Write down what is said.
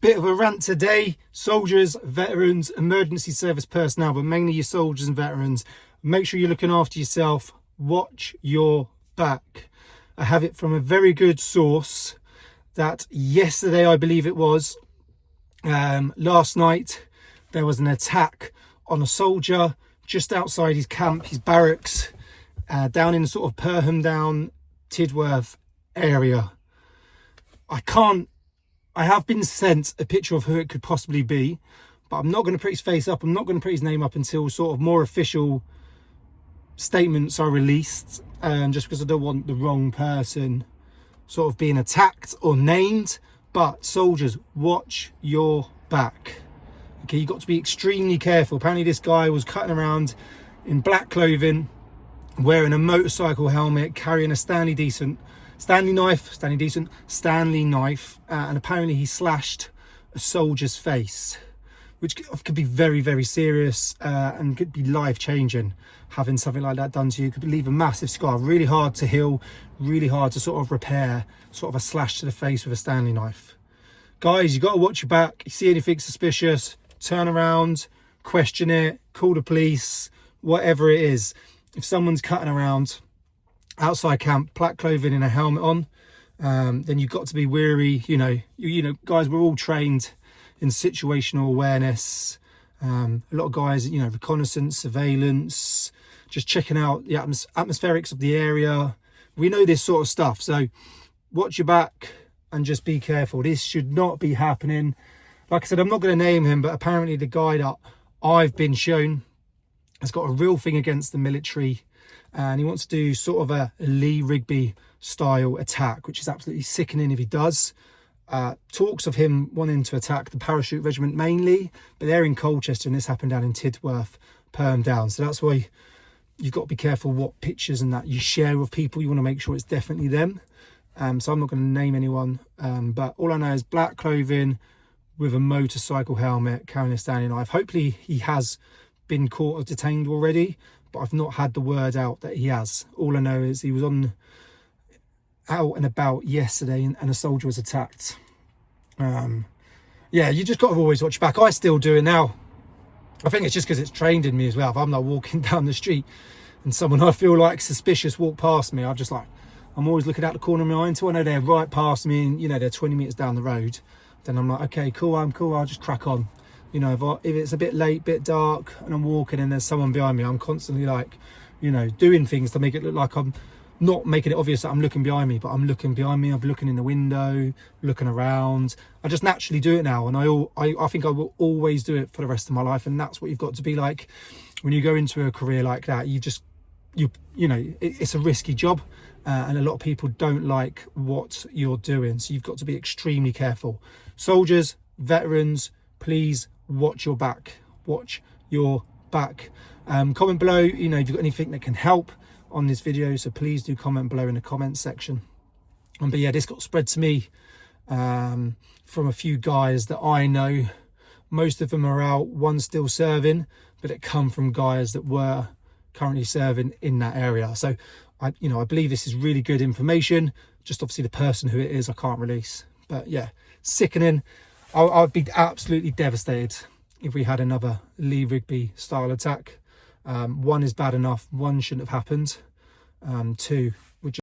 Bit of a rant today. Soldiers, veterans, emergency service personnel, but mainly your soldiers and veterans. Make sure you're looking after yourself. Watch your back. I have it from a very good source that yesterday, I believe it was, last night, there was an attack on a soldier just outside his camp, his barracks, down in sort of Perham Down, Tidworth area. I have been sent a picture of who it could possibly be, but I'm not going to put his face up. I'm not going to put his name up until sort of more official statements are released, just because I don't want the wrong person sort of being attacked or named. But soldiers, watch your back. Okay, you've got to be extremely careful. Apparently this guy was cutting around in black clothing, wearing a motorcycle helmet, carrying a Stanley knife, and apparently he slashed a soldier's face, which could be very, very serious, and could be life-changing. Having something like that done to you could leave a massive scar, really hard to heal, really hard to sort of repair, sort of a slash to the face with a Stanley knife. Guys, you got to watch your back. You see anything suspicious, turn around, question it, call the police, whatever it is. If someone's cutting around outside camp, black clothing and a helmet on, then you've got to be wary. You know, guys, we're all trained in situational awareness. A lot of guys, reconnaissance, surveillance, just checking out the atmospherics of the area. We know this sort of stuff. So watch your back and just be careful. This should not be happening. Like I said, I'm not going to name him, but apparently the guy that I've been shown has got a real thing against the military, and he wants to do sort of a Lee Rigby style attack, which is absolutely sickening if he does. Talks of him wanting to attack the parachute regiment mainly, but they're in Colchester and this happened down in Tidworth, Perham Down. So that's why you've got to be careful what pictures and that you share with people. You want to make sure it's definitely them. So I'm not going to name anyone, but all I know is black clothing with a motorcycle helmet, carrying a Stanley knife. Hopefully he has been caught or detained already, but I've not had the word out that he has. All I know is he was out and about yesterday and a soldier was attacked. Yeah, you just got to always watch your back. I still do it now. I think it's just because it's trained in me as well. If I'm not walking down the street and someone I feel like suspicious walk past me, I'm always looking out the corner of my eye until I know they're right past me and they're 20 meters down the road. Then I'm like, okay, cool, I'm cool, I'll just crack on. If it's a bit late, bit dark, and I'm walking and there's someone behind me, I'm constantly doing things to make it look like I'm not making it obvious that I'm looking behind me, but I'm looking behind me, I'm looking in the window, looking around. I just naturally do it now, and I think I will always do it for the rest of my life, and that's what you've got to be like when you go into a career like that. It's a risky job, and a lot of people don't like what you're doing, so you've got to be extremely careful. Soldiers, veterans, please watch your back. Watch your back. Comment below, if you've got anything that can help on this video, so please do comment below in the comments section. But yeah, this got spread to me from a few guys that I know. Most of them are out, one still serving, but it come from guys that were currently serving in that area. So I believe this is really good information. Just obviously the person who it is I can't release, but yeah, sickening. I'd be absolutely devastated if we had another Lee Rigby style attack. One is bad enough, one shouldn't have happened. Two,